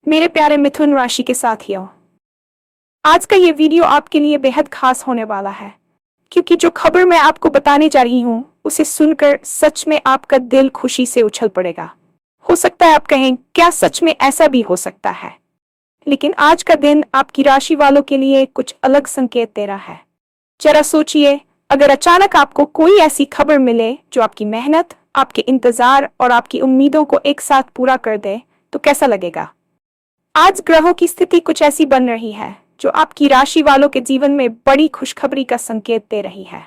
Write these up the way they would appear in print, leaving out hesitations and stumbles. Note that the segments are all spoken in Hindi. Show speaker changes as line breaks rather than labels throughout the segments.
मेरे प्यारे मिथुन राशि के साथियों, आज का ये वीडियो आपके लिए बेहद खास होने वाला है, क्योंकि जो खबर मैं आपको बताने जा रही हूँ उसे सुनकर सच में आपका दिल खुशी से उछल पड़ेगा। हो सकता है आप कहें, क्या सच में ऐसा भी हो सकता है? लेकिन आज का दिन आपकी राशि वालों के लिए कुछ अलग संकेत दे रहा है। जरा सोचिए, अगर अचानक आपको कोई ऐसी खबर मिले जो आपकी मेहनत, आपके इंतजार और आपकी उम्मीदों को एक साथ पूरा कर दे, तो कैसा लगेगा? आज ग्रहों की स्थिति कुछ ऐसी बन रही है जो आपकी राशि वालों के जीवन में बड़ी खुशखबरी का संकेत दे रही है।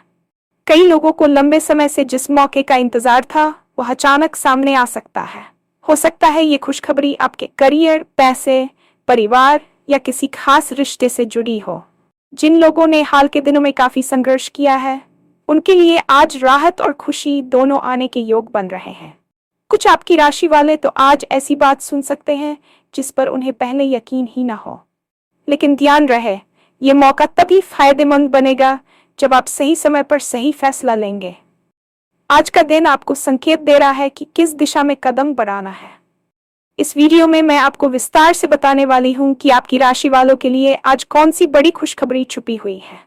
कई लोगों को लंबे समय से जिस मौके का इंतजार था वह अचानक सामने आ सकता है। हो सकता है ये खुशखबरी आपके करियर, पैसे, परिवार या किसी खास रिश्ते से जुड़ी हो। जिन लोगों ने हाल के दिनों में काफी संघर्ष किया है, उनके लिए आज राहत और खुशी दोनों आने के योग बन रहे हैं। कुछ आपकी राशि वाले तो आज ऐसी बात सुन सकते हैं जिस पर उन्हें पहले यकीन ही ना हो। लेकिन ध्यान रहे, ये मौका तभी फायदेमंद बनेगा जब आप सही समय पर सही फैसला लेंगे। आज का दिन आपको संकेत दे रहा है कि किस दिशा में कदम बढ़ाना है। इस वीडियो में मैं आपको विस्तार से बताने वाली हूँ कि आपकी राशि वालों के लिए आज कौन सी बड़ी खुशखबरी छुपी हुई है,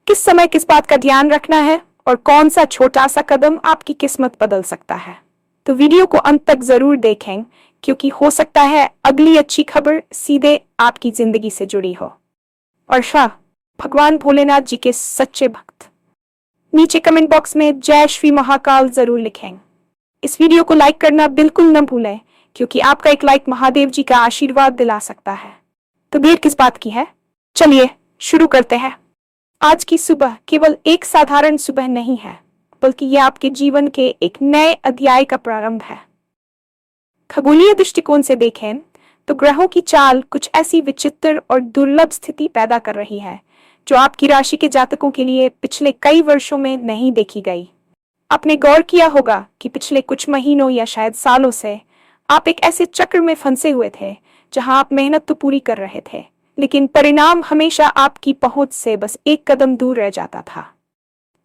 किस समय किस बात का ध्यान रखना है और कौन सा छोटा सा कदम आपकी किस्मत बदल सकता है। तो वीडियो को अंत तक जरूर देखें, क्योंकि हो सकता है अगली अच्छी खबर सीधे आपकी जिंदगी से जुड़ी हो। और शाह भगवान भोलेनाथ जी के सच्चे भक्त नीचे कमेंट बॉक्स में जय श्री महाकाल जरूर लिखें। इस वीडियो को लाइक करना बिल्कुल न भूलें, क्योंकि आपका एक लाइक महादेव जी का आशीर्वाद दिला सकता है। तो देर किस बात की है, चलिए शुरू करते हैं। आज की सुबह केवल एक साधारण सुबह नहीं है, बल्कि यह आपके जीवन के एक नए अध्याय का प्रारंभ है। खगोलीय दृष्टिकोण से देखें तो ग्रहों की चाल कुछ ऐसी विचित्र और दुर्लभ स्थिति पैदा कर रही है जो आपकी राशि के जातकों के लिए पिछले कई वर्षों में नहीं देखी गई। आपने गौर किया होगा कि पिछले कुछ महीनों या शायद सालों से आप एक ऐसे चक्र में फंसे हुए थे जहां आप मेहनत तो पूरी कर रहे थे, लेकिन परिणाम हमेशा आपकी पहुंच से बस एक कदम दूर रह जाता था।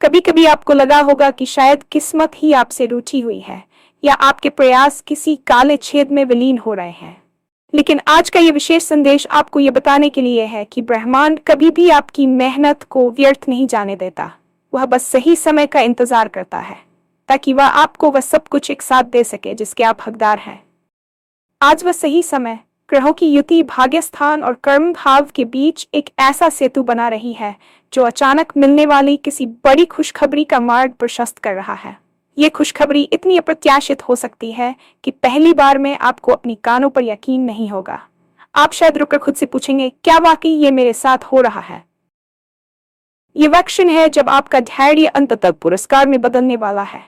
कभी कभी आपको लगा होगा कि शायद किस्मत ही आपसे रूठी हुई है या आपके प्रयास किसी काले छेद में विलीन हो रहे हैं। लेकिन आज का ये विशेष संदेश आपको ये बताने के लिए है कि ब्रह्मांड कभी भी आपकी मेहनत को व्यर्थ नहीं जाने देता। वह बस सही समय का इंतजार करता है ताकि वह आपको वह सब कुछ एक साथ दे सके जिसके आप हकदार हैं। आज वह सही समय, ग्रहों की युति भाग्य स्थान और कर्म भाव के बीच एक ऐसा सेतु बना रही है जो अचानक मिलने वाली किसी बड़ी खुशखबरी का मार्ग प्रशस्त कर रहा है। ये खुशखबरी इतनी अप्रत्याशित हो सकती है कि पहली बार में आपको अपनी कानों पर यकीन नहीं होगा। आप शायद रुककर खुद से पूछेंगे, क्या वाकई ये मेरे साथ हो रहा है? ये वह क्षण है जब आपका धैर्य अंततः पुरस्कार में बदलने वाला है।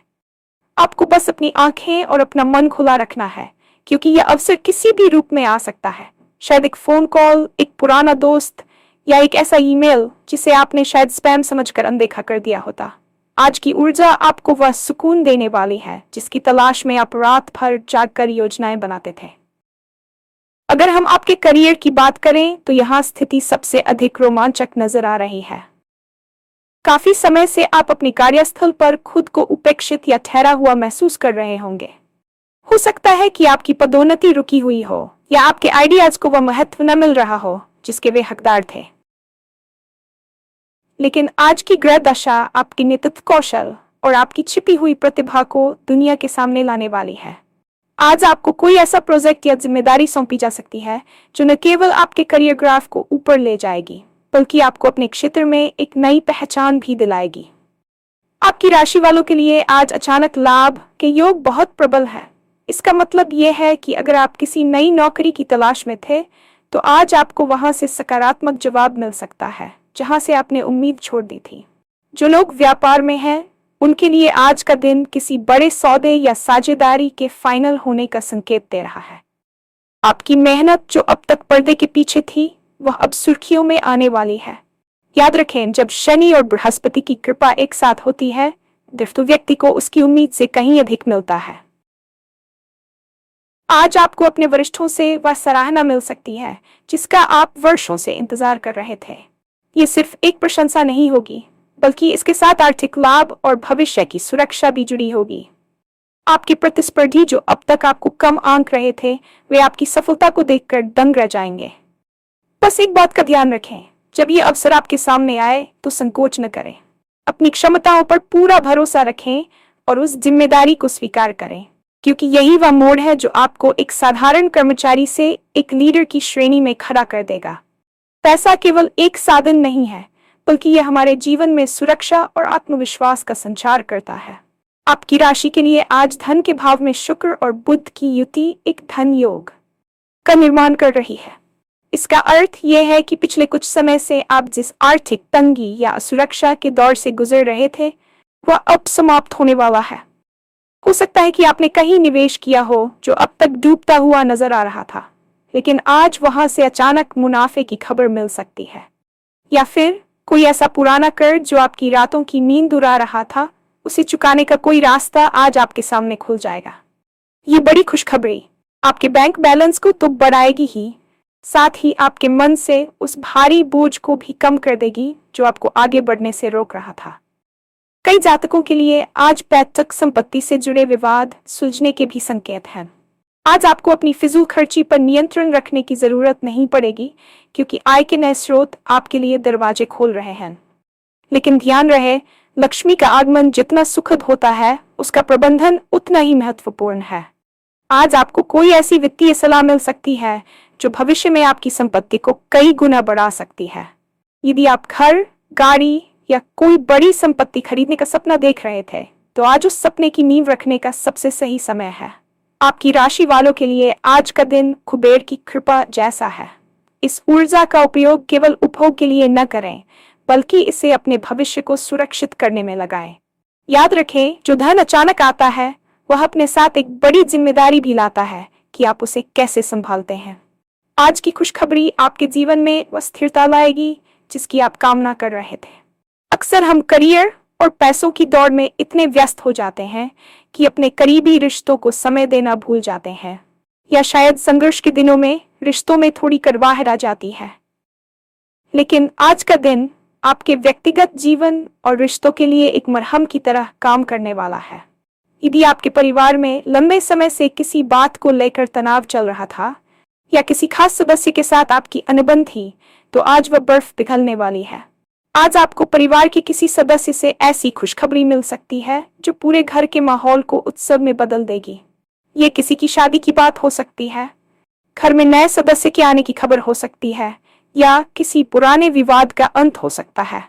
आपको बस अपनी आंखें और अपना मन खुला रखना है, क्योंकि यह अवसर किसी भी रूप में आ सकता है। शायद एक फोन कॉल, एक पुराना दोस्त या एक ऐसा ईमेल जिसे आपने शायद स्पैम समझकर अनदेखा कर दिया होता। आज की ऊर्जा आपको वह सुकून देने वाली है जिसकी तलाश में आप रात भर जागकर योजनाएं बनाते थे। अगर हम आपके करियर की बात करें तो यहाँ स्थिति सबसे अधिक रोमांचक नजर आ रही है। काफी समय से आप अपने कार्यस्थल पर खुद को उपेक्षित या ठहरा हुआ महसूस कर रहे होंगे। हो सकता है कि आपकी पदोन्नति रुकी हुई हो या आपके आइडियाज को वह महत्व न मिल रहा हो जिसके वे हकदार थे। लेकिन आज की ग्रह दशा आपकी नेतृत्व कौशल और आपकी छिपी हुई प्रतिभा को दुनिया के सामने लाने वाली है। आज आपको कोई ऐसा प्रोजेक्ट या जिम्मेदारी सौंपी जा सकती है जो न केवल आपके करियर ग्राफ को ऊपर ले जाएगी, बल्कि आपको अपने क्षेत्र में एक नई पहचान भी दिलाएगी। आपकी राशि वालों के लिए आज अचानक लाभ के योग बहुत प्रबल है। इसका मतलब यह है कि अगर आप किसी नई नौकरी की तलाश में थे तो आज आपको वहां से सकारात्मक जवाब मिल सकता है जहां से आपने उम्मीद छोड़ दी थी। जो लोग व्यापार में हैं, उनके लिए आज का दिन किसी बड़े सौदे या साझेदारी के फाइनल होने का संकेत दे रहा है। आपकी मेहनत जो अब तक पर्दे के पीछे थी, वह अब सुर्खियों में आने वाली है। याद रखें, जब शनि और बृहस्पति की कृपा एक साथ होती है तो व्यक्ति को उसकी उम्मीद से कहीं अधिक मिलता है। आज आपको अपने वरिष्ठों से वह सराहना मिल सकती है जिसका आप वर्षों से इंतजार कर रहे थे। ये सिर्फ एक प्रशंसा नहीं होगी, बल्कि इसके साथ आर्थिक लाभ और भविष्य की सुरक्षा भी जुड़ी होगी। आपके प्रतिस्पर्धी जो अब तक आपको कम आंक रहे थे, वे आपकी सफलता को देखकर दंग रह जाएंगे। बस एक बात का ध्यान रखें, जब ये अवसर आपके सामने आए तो संकोच न करें। अपनी क्षमताओं पर पूरा भरोसा रखें और उस जिम्मेदारी को स्वीकार करें, क्योंकि यही वह मोड़ है जो आपको एक साधारण कर्मचारी से एक लीडर की श्रेणी में खड़ा कर देगा। पैसा केवल एक साधन नहीं है, बल्कि यह हमारे जीवन में सुरक्षा और आत्मविश्वास का संचार करता है। आपकी राशि के लिए आज धन के भाव में शुक्र और बुध की युति एक धन योग का निर्माण कर रही है। इसका अर्थ यह है कि पिछले कुछ समय से आप जिस आर्थिक तंगी या असुरक्षा के दौर से गुजर रहे थे, वह अब समाप्त होने वाला है। हो सकता है कि आपने कहीं निवेश किया हो जो अब तक डूबता हुआ नजर आ रहा था, लेकिन आज वहां से अचानक मुनाफे की खबर मिल सकती है। या फिर कोई ऐसा पुराना कर्ज जो आपकी रातों की नींद उड़ा रहा था, उसे चुकाने का कोई रास्ता आज आपके सामने खुल जाएगा। ये बड़ी खुशखबरी आपके बैंक बैलेंस को तो बढ़ाएगी ही, साथ ही आपके मन से उस भारी बोझ को भी कम कर देगी जो आपको आगे बढ़ने से रोक रहा था। कई जातकों के लिए आज पैतृक संपत्ति से जुड़े विवाद सुलझने के भी संकेत हैं। आज आपको अपनी फिजूल खर्ची पर नियंत्रण रखने की जरूरत नहीं पड़ेगी, क्योंकि आय के नए स्रोत आपके लिए दरवाजे खोल रहे हैं। लेकिन ध्यान रहे, लक्ष्मी का आगमन जितना सुखद होता है, उसका प्रबंधन उतना ही महत्वपूर्ण है। आज आपको कोई ऐसी वित्तीय सलाह मिल सकती है जो भविष्य में आपकी संपत्ति को कई गुना बढ़ा सकती है। यदि आप घर, गाड़ी या कोई बड़ी संपत्ति खरीदने का सपना देख रहे थे, तो आज उस सपने की नींव रखने का सबसे सही समय है। आपकी राशि वालों के लिए आज का दिन कुबेर की कृपा जैसा है। इस ऊर्जा का उपयोग केवल उपभोग के लिए न करें, बल्कि इसे अपने भविष्य को सुरक्षित करने में लगाएं। याद रखें, जो धन अचानक आता है, वह अपने साथ एक बड़ी जिम्मेदारी भी लाता है कि आप उसे कैसे संभालते हैं। आज की खुशखबरी आपके जीवन में वह स्थिरता लाएगी जिसकी आप कामना कर रहे थे। अक्सर हम करियर और पैसों की दौड़ में इतने व्यस्त हो जाते हैं कि अपने करीबी रिश्तों को समय देना भूल जाते हैं, या शायद संघर्ष के दिनों में रिश्तों में थोड़ी कड़वाहट आ जाती है। लेकिन आज का दिन आपके व्यक्तिगत जीवन और रिश्तों के लिए एक मरहम की तरह काम करने वाला है। यदि आपके परिवार में लंबे समय से किसी बात को लेकर तनाव चल रहा था, या किसी खास सदस्य के साथ आपकी अनबन थी, तो आज वह बर्फ पिघलने वाली है। आज आपको परिवार के किसी सदस्य से ऐसी खुशखबरी मिल सकती है जो पूरे घर के माहौल को उत्सव में बदल देगी। ये किसी की शादी की बात हो सकती है, घर में नए सदस्य के आने की खबर हो सकती है, या किसी पुराने विवाद का अंत हो सकता है।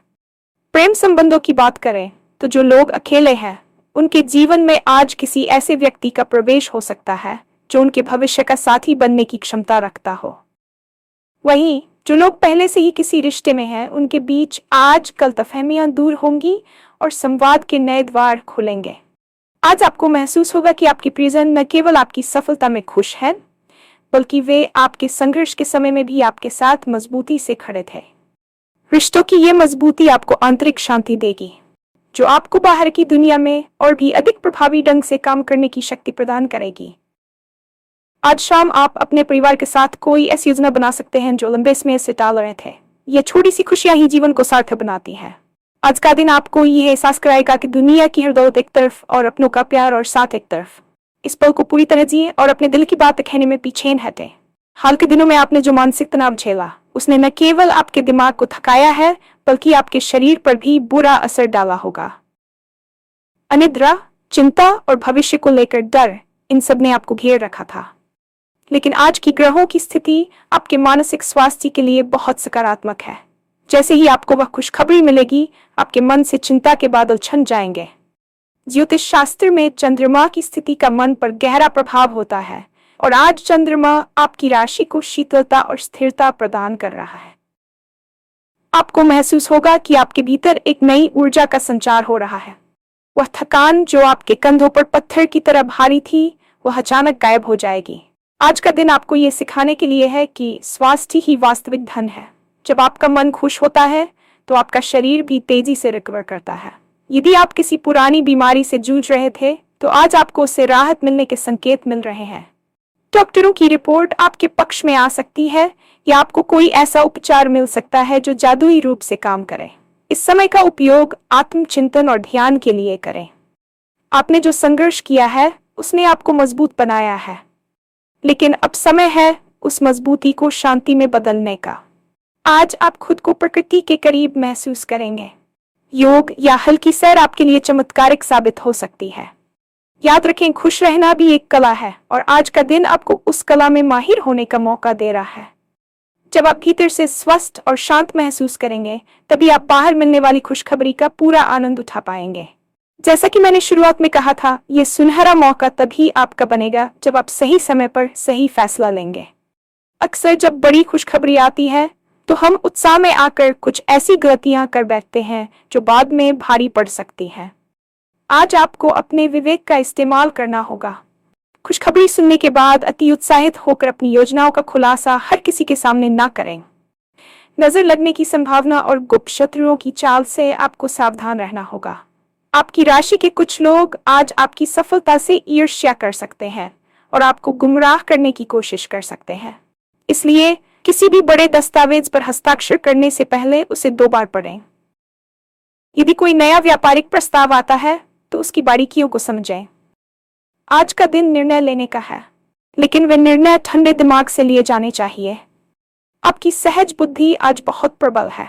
प्रेम संबंधों की बात करें तो जो लोग अकेले हैं, उनके जीवन में आज किसी ऐसे व्यक्ति का प्रवेश हो सकता है जो उनके भविष्य का साथी बनने की क्षमता रखता हो। वहीं जो लोग पहले से ही किसी रिश्ते में हैं, उनके बीच आज गलतफहमियां दूर होंगी और संवाद के नए द्वार खुलेंगे। आज आपको महसूस होगा कि आपके प्रियजन न केवल आपकी सफलता में खुश हैं, बल्कि वे आपके संघर्ष के समय में भी आपके साथ मजबूती से खड़े थे। रिश्तों की ये मजबूती आपको आंतरिक शांति देगी, जो आपको बाहर की दुनिया में और भी अधिक प्रभावी ढंग से काम करने की शक्ति प्रदान करेगी। आज शाम आप अपने परिवार के साथ कोई ऐसी योजना बना सकते हैं जो लंबे समय से टाल रहे थे। ये छोटी सी खुशियां ही जीवन को सार्थक बनाती हैं। आज का दिन आपको ये एहसास कराएगा कि दुनिया की हर दौलत एक तरफ और अपनों का प्यार और साथ एक तरफ। इस पल को पूरी तरह जिए और अपने दिल की बात कहने में पीछे न हटे। हाल के दिनों में आपने जो मानसिक तनाव झेला, उसने न केवल आपके दिमाग को थकाया है, बल्कि आपके शरीर पर भी बुरा असर डाला होगा। अनिद्रा, चिंता और भविष्य को लेकर डर, इन सब ने आपको घेर रखा था। लेकिन आज की ग्रहों की स्थिति आपके मानसिक स्वास्थ्य के लिए बहुत सकारात्मक है। जैसे ही आपको वह खुशखबरी मिलेगी, आपके मन से चिंता के बादल छन जाएंगे। ज्योतिष शास्त्र में चंद्रमा की स्थिति का मन पर गहरा प्रभाव होता है, और आज चंद्रमा आपकी राशि को शीतलता और स्थिरता प्रदान कर रहा है। आपको महसूस होगा कि आपके भीतर एक नई ऊर्जा का संचार हो रहा है। वह थकान जो आपके कंधों पर पत्थर की तरह भारी थी, वह अचानक गायब हो जाएगी। आज का दिन आपको ये सिखाने के लिए है कि स्वास्थ्य ही वास्तविक धन है। जब आपका मन खुश होता है, तो आपका शरीर भी तेजी से रिकवर करता है। यदि आप किसी पुरानी बीमारी से जूझ रहे थे, तो आज आपको उससे राहत मिलने के संकेत मिल रहे हैं। डॉक्टरों की रिपोर्ट आपके पक्ष में आ सकती है, या आपको कोई ऐसा उपचार मिल सकता है जो जादुई रूप से काम करे। इस समय का उपयोग आत्मचिंतन और ध्यान के लिए करें। आपने जो संघर्ष किया है, उसने आपको मजबूत बनाया है, लेकिन अब समय है उस मजबूती को शांति में बदलने का। आज आप खुद को प्रकृति के करीब महसूस करेंगे। योग या हल्की सैर आपके लिए चमत्कारिक साबित हो सकती है। याद रखें, खुश रहना भी एक कला है और आज का दिन आपको उस कला में माहिर होने का मौका दे रहा है। जब आप भीतर से स्वस्थ और शांत महसूस करेंगे, तभी आप बाहर मिलने वाली खुशखबरी का पूरा आनंद उठा पाएंगे। जैसा कि मैंने शुरुआत में कहा था, यह सुनहरा मौका तभी आपका बनेगा जब आप सही समय पर सही फैसला लेंगे। अक्सर जब बड़ी खुशखबरी आती है तो हम उत्साह में आकर कुछ ऐसी गलतियां कर बैठते हैं जो बाद में भारी पड़ सकती हैं। आज आपको अपने विवेक का इस्तेमाल करना होगा। खुशखबरी सुनने के बाद अति उत्साहित होकर अपनी योजनाओं का खुलासा हर किसी के सामने ना करें। नजर लगने की संभावना और गुप्त शत्रुओं की चाल से आपको सावधान रहना होगा। आपकी राशि के कुछ लोग आज आपकी सफलता से ईर्ष्या कर सकते हैं और आपको गुमराह करने की कोशिश कर सकते हैं। इसलिए किसी भी बड़े दस्तावेज पर हस्ताक्षर करने से पहले उसे 2 बार पढ़ें। यदि कोई नया व्यापारिक प्रस्ताव आता है तो उसकी बारीकियों को समझें। आज का दिन निर्णय लेने का है, लेकिन वे निर्णय ठंडे दिमाग से लिए जाने चाहिए। आपकी सहज बुद्धि आज बहुत प्रबल है।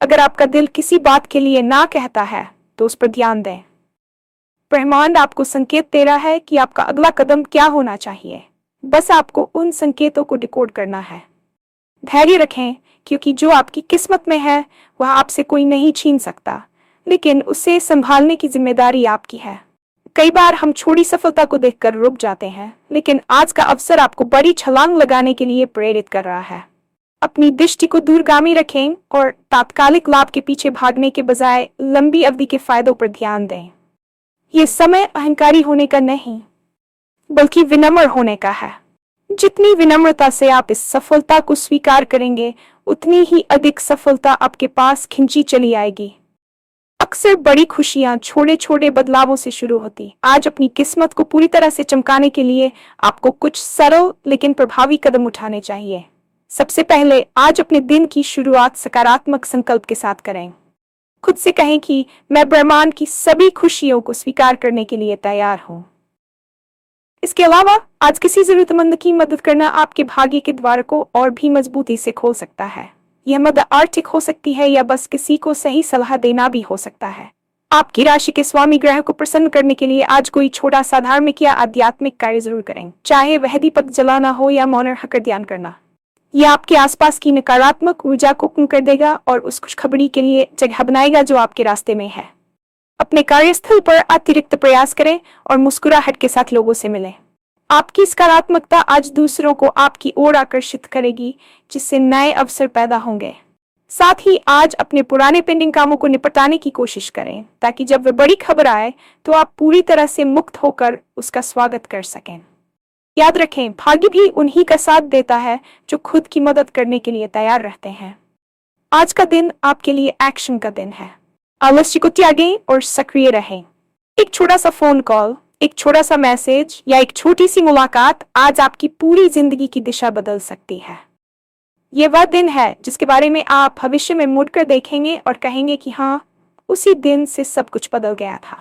अगर आपका दिल किसी बात के लिए ना कहता है तो उस पर ध्यान दें। ब्रह्मांड आपको संकेत दे रहा है कि आपका अगला कदम क्या होना चाहिए। बस आपको उन संकेतों को डिकोड करना है। धैर्य रखें, क्योंकि जो आपकी किस्मत में है वह आपसे कोई नहीं छीन सकता, लेकिन उसे संभालने की जिम्मेदारी आपकी है। कई बार हम छोटी सफलता को देखकर रुक जाते हैं, लेकिन आज का अवसर आपको बड़ी छलांग लगाने के लिए प्रेरित कर रहा है। अपनी दृष्टि को दूरगामी रखें और तात्कालिक लाभ के पीछे भागने के बजाय लंबी अवधि के फायदों पर ध्यान दें। यह समय अहंकारी होने का नहीं, बल्कि विनम्र होने का है। जितनी विनम्रता से आप इस सफलता को स्वीकार करेंगे, उतनी ही अधिक सफलता आपके पास खिंची चली आएगी। अक्सर बड़ी खुशियां छोटे छोटे बदलावों से शुरू होती। आज अपनी किस्मत को पूरी तरह से चमकाने के लिए आपको कुछ सरल लेकिन प्रभावी कदम उठाने चाहिए। सबसे पहले आज अपने दिन की शुरुआत सकारात्मक संकल्प के साथ करें। खुद से कहें कि मैं ब्रह्मांड की सभी खुशियों को स्वीकार करने के लिए तैयार हूं। इसके अलावा आज किसी जरूरतमंद की मदद करना आपके भाग्य के द्वार को और भी मजबूती से खोल सकता है। यह मदद आर्थिक हो सकती है या बस किसी को सही सलाह देना भी हो सकता है। आपकी राशि के स्वामी ग्रह को प्रसन्न करने के लिए आज कोई छोटा सा धार्मिक या आध्यात्मिक कार्य जरूर करें, चाहे वह दीपक जलाना हो या मौन रहकर ध्यान करना। यह आपके आसपास की नकारात्मक ऊर्जा को कम कर देगा और उस खुशखबरी के लिए जगह बनाएगा जो आपके रास्ते में है। अपने कार्यस्थल पर अतिरिक्त प्रयास करें और मुस्कुराहट के साथ लोगों से मिलें। आपकी सकारात्मकता आज दूसरों को आपकी ओर आकर्षित करेगी, जिससे नए अवसर पैदा होंगे। साथ ही आज अपने पुराने पेंडिंग कामों को निपटाने की कोशिश करें, ताकि जब वह बड़ी खबर आए तो आप पूरी तरह से मुक्त होकर उसका स्वागत कर सकें। याद रखें, भाग्य भी उन्हीं का साथ देता है जो खुद की मदद करने के लिए तैयार रहते हैं। आज का दिन आपके लिए एक्शन का दिन है। आलस्य को त्यागें और सक्रिय रहें। एक छोटा सा फोन कॉल, एक छोटा सा मैसेज या एक छोटी सी मुलाकात आज आपकी पूरी जिंदगी की दिशा बदल सकती है। ये वह दिन है जिसके बारे में आप भविष्य में मुड़कर देखेंगे और कहेंगे कि हाँ, उसी दिन से सब कुछ बदल गया था।